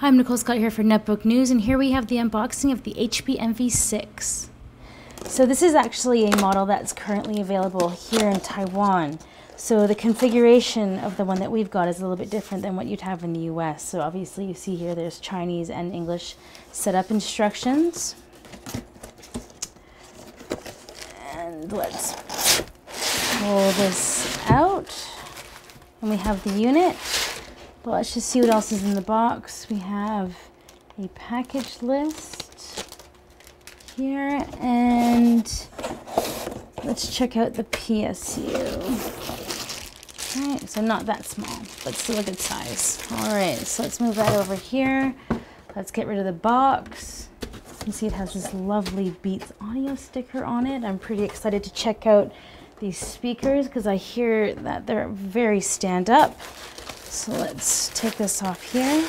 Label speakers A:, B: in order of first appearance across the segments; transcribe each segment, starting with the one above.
A: Hi, I'm Nicole Scott here for Netbook News, and here we have the unboxing of the HP MV6. So this is actually a model that's currently available here in Taiwan. So the configuration of the one that we've got is a little bit different than what you'd have in the US. So obviously you see here there's Chinese and English setup instructions. And let's pull this out. And we have the unit. But let's just see what else is in the box. We have a package list here, and let's check out the PSU. Alright, so not that small, but still a good size. Alright, so let's move that over here. Let's get rid of the box. You can see it has this lovely Beats audio sticker on it. I'm pretty excited to check out these speakers because I hear that they're very stand up. So let's take this off here.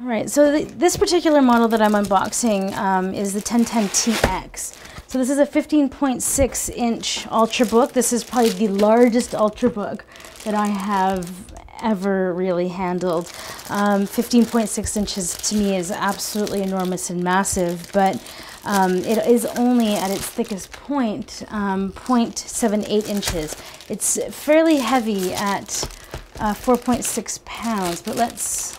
A: All right, so this particular model that I'm unboxing is the 1010TX. So this is a 15.6-inch Ultrabook. This is probably the largest Ultrabook that I have ever really handled. 15.6 inches to me is absolutely enormous and massive, but it is only at its thickest point, 0.78 inches. It's fairly heavy at 4.6 pounds, but let's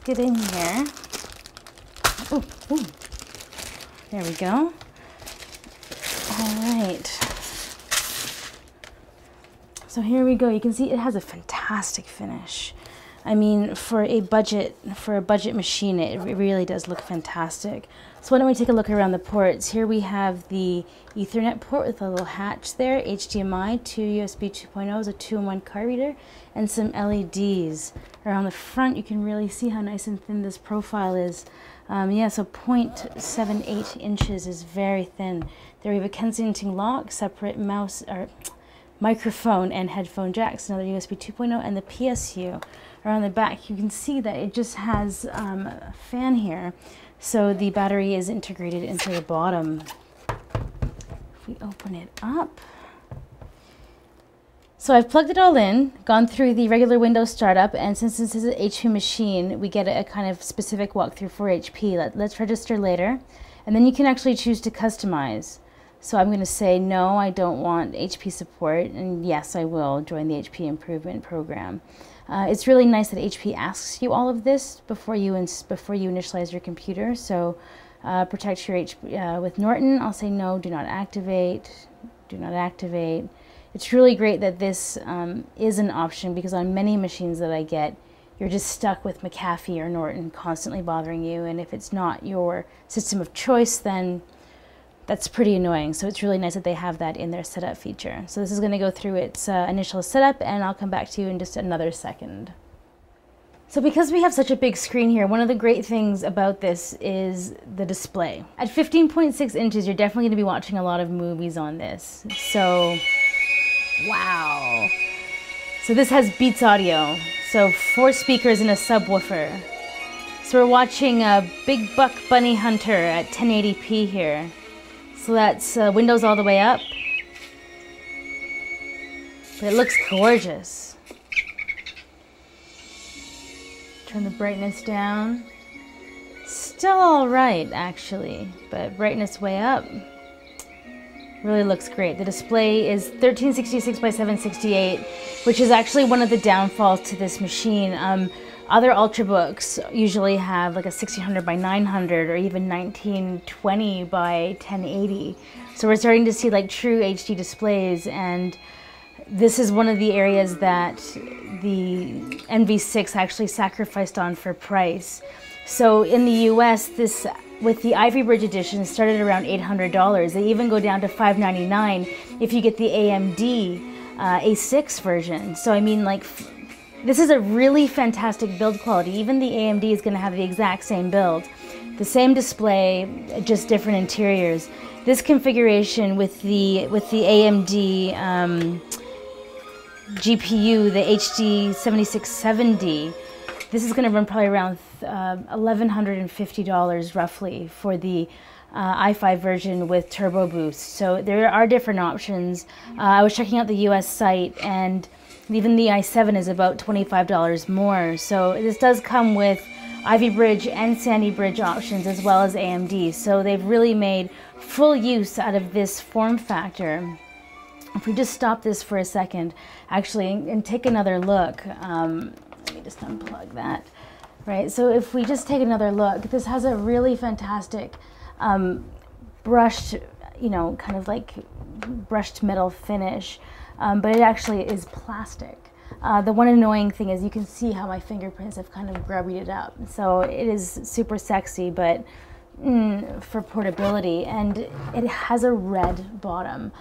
A: get in here. Ooh, ooh. There we go. All right. So here we go. You can see it has a fantastic finish. I mean, for a budget machine, it really does look fantastic. So why don't we take a look around the ports? Here we have the Ethernet port with a little hatch there, HDMI, two USB 2.0s, a 2-in-1 card reader, and some LEDs. Around the front, you can really see how nice and thin this profile is. Yeah, so 0.78 inches is very thin. There we have a Kensington lock, separate mouse or microphone and headphone jacks, another USB 2.0, and the PSU. Around the back, you can see that it just has a fan here, so the battery is integrated into the bottom. If we open it up, so I've plugged it all in, gone through the regular Windows startup, and since this is an HP machine, we get a kind of specific walkthrough for HP. Let's register later, and then you can actually choose to customize. So I'm going to say no, I don't want HP support, and yes, I will join the HP improvement program. It's really nice that HP asks you all of this before you initialize your computer. So protect your HP with Norton. I'll say no, do not activate, do not activate. It's really great that this is an option, because on many machines that I get, you're just stuck with McAfee or Norton constantly bothering you, and if it's not your system of choice, then that's pretty annoying. So it's really nice that they have that in their setup feature. So this is going to go through its initial setup, and I'll come back to you in just another second. So because we have such a big screen here, one of the great things about this is the display. At 15.6 inches, you're definitely going to be watching a lot of movies on this. So, wow. So this has Beats audio. So 4 speakers and a subwoofer. So we're watching a Big Buck Bunny Hunter at 1080p here. So that's windows all the way up, but it looks gorgeous. Turn the brightness down. Still all right, actually, but brightness way up. Really looks great. The display is 1366 by 768, which is actually one of the downfalls to this machine. Other Ultrabooks usually have like a 1600 by 900 or even 1920 by 1080. So we're starting to see like true HD displays, and this is one of the areas that the MV6 actually sacrificed on for price. So in the US, this with the Ivy Bridge edition started around $800. They even go down to $599 if you get the AMD A6 version. So I mean, like, this is a really fantastic build quality. Even the AMD is going to have the exact same build. The same display, just different interiors. This configuration with the AMD GPU, the HD 7670, this is going to run probably around $1,150 roughly for the i5 version with Turbo Boost. So there are different options. I was checking out the US site, and Even the i7 is about $25 more. So this does come with Ivy Bridge and Sandy Bridge options as well as AMD. So they've really made full use out of this form factor. If we just stop this for a second, actually, and take another look, let me just unplug that. Right, so if we just take another look, this has a really fantastic brushed, you know, kind of like brushed metal finish, but it actually is plastic. The one annoying thing is you can see how my fingerprints have kind of grubbied it up. So it is super sexy, but for portability, and it has a red bottom.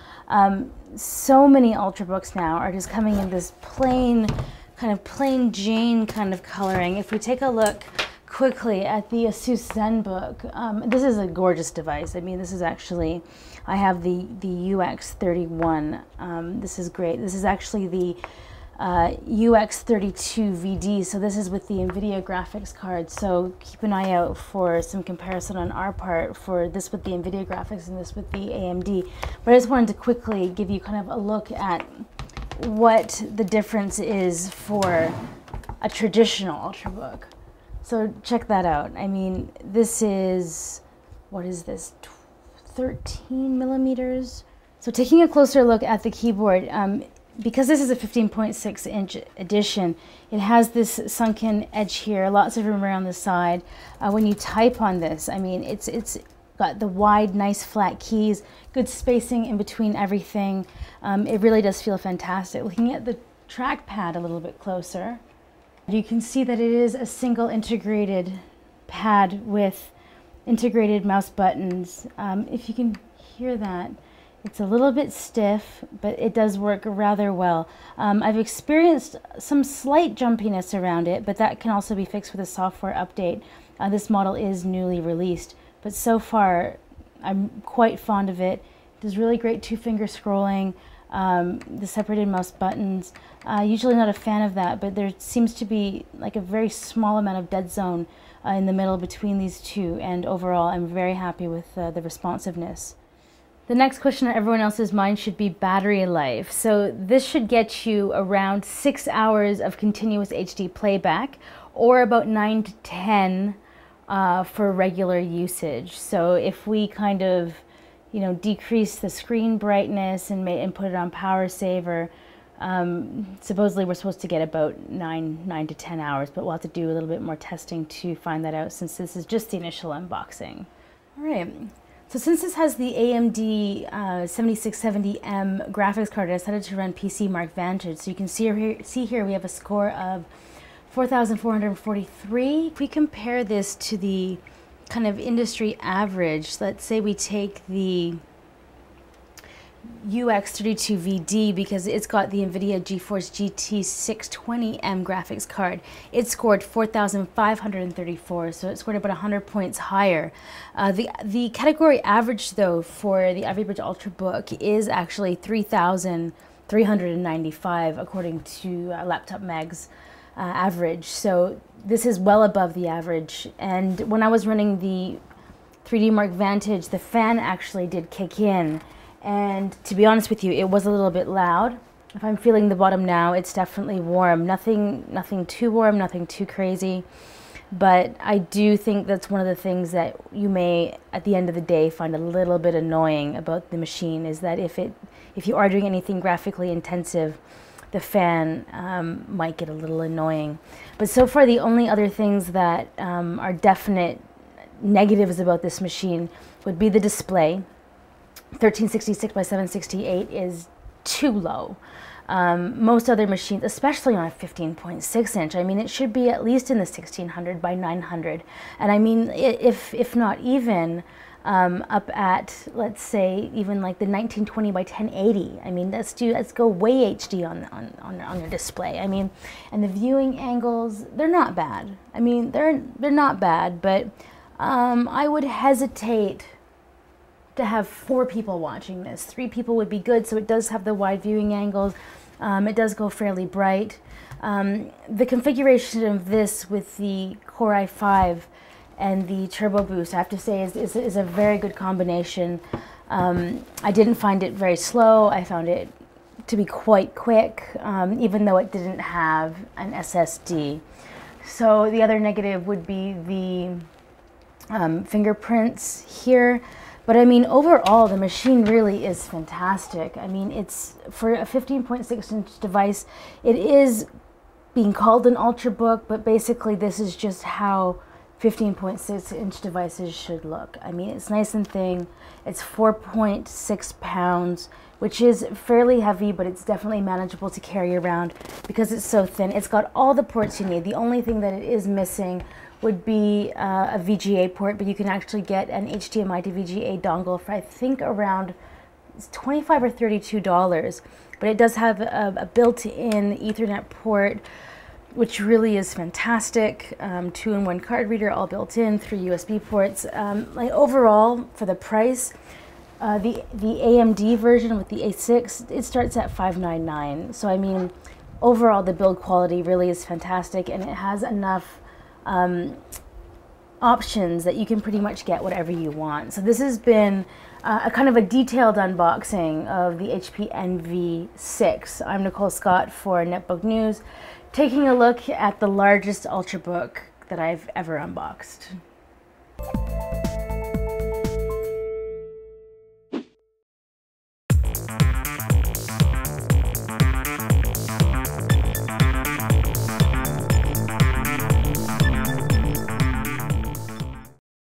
A: So many Ultrabooks now are just coming in this plain, kind of plain Jane kind of coloring. If we take a look quickly at the Asus ZenBook, this is a gorgeous device. I mean, this is actually, I have the UX31. This is great. This is actually the UX32VD, so this is with the NVIDIA graphics card. So keep an eye out for some comparison on our part for this with the NVIDIA graphics and this with the AMD. But I just wanted to quickly give you kind of a look at what the difference is for a traditional Ultrabook. So check that out. I mean, this is, what is this, 13 millimeters? So taking a closer look at the keyboard, because this is a 15.6-inch edition, it has this sunken edge here, lots of room around the side. When you type on this, I mean, it's got the wide, nice flat keys, good spacing in between everything. It really does feel fantastic. Looking at the trackpad a little bit closer, you can see that it is a single integrated pad with integrated mouse buttons. If you can hear that, it's a little bit stiff, but it does work rather well. I've experienced some slight jumpiness around it, but that can also be fixed with a software update. This model is newly released, but so far I'm quite fond of it. It does really great two-finger scrolling, the separated mouse buttons. Usually not a fan of that, but there seems to be like a very small amount of dead zone in the middle between these two, and overall I'm very happy with the responsiveness. The next question on everyone else's mind should be battery life. So this should get you around 6 hours of continuous HD playback, or about 9 to 10 for regular usage. So if we kind of, you know, decrease the screen brightness and put it on power saver, supposedly we're supposed to get about 9 to 10 hours, but we'll have to do a little bit more testing to find that out, since this is just the initial unboxing. All right. So since this has the AMD 7670M graphics card, I decided to run PC Mark Vantage. So you can see here we have a score of 4,443. If we compare this to the kind of industry average, let's say we take the UX32VD, because it's got the NVIDIA GeForce GT 620M graphics card. It scored 4,534, so it scored about 100 points higher. The category average, though, for the Ivy Bridge Ultrabook is actually 3,395, according to Laptop Mag's average. So this is well above the average. And when I was running the 3D Mark Vantage, the fan actually did kick in. And to be honest with you, it was a little bit loud. If I'm feeling the bottom now, it's definitely warm. Nothing too warm, nothing too crazy. But I do think that's one of the things that you may, at the end of the day, find a little bit annoying about the machine, is that if you are doing anything graphically intensive, the fan might get a little annoying. But so far, the only other things that are definite negatives about this machine would be the display. 1366 by 768 is too low. Most other machines, especially on a 15.6 inch, I mean, it should be at least in the 1600 by 900. And I mean, if not even up at, let's say, even like the 1920 by 1080. I mean, let's go way HD on your display. I mean, and the viewing angles, they're not bad. I mean, they're not bad, but I would hesitate to have 4 people watching this. 3 people would be good, so it does have the wide viewing angles. It does go fairly bright. The configuration of this with the Core i5 and the Turbo Boost, I have to say, is a very good combination. I didn't find it very slow. I found it to be quite quick, even though it didn't have an SSD. So the other negative would be the fingerprints here. But I mean, overall, the machine really is fantastic. I mean, it's for a 15.6-inch device, it is being called an Ultrabook, but basically this is just how 15.6-inch devices should look. I mean, it's nice and thin. It's 4.6 pounds, which is fairly heavy, but it's definitely manageable to carry around because it's so thin. It's got all the ports you need. The only thing that it is missing would be a VGA port, but you can actually get an HDMI to VGA dongle for I think around $25 or $32. But it does have a built-in Ethernet port, which really is fantastic. 2-in-1 card reader, all built in, 3 USB ports. Like overall, for the price, the AMD version with the A6, it starts at $599. So I mean, overall, the build quality really is fantastic, and it has enough options that you can pretty much get whatever you want. So this has been a kind of a detailed unboxing of the HP NV6. I'm Nicole Scott for Netbook News, taking a look at the largest Ultrabook that I've ever unboxed.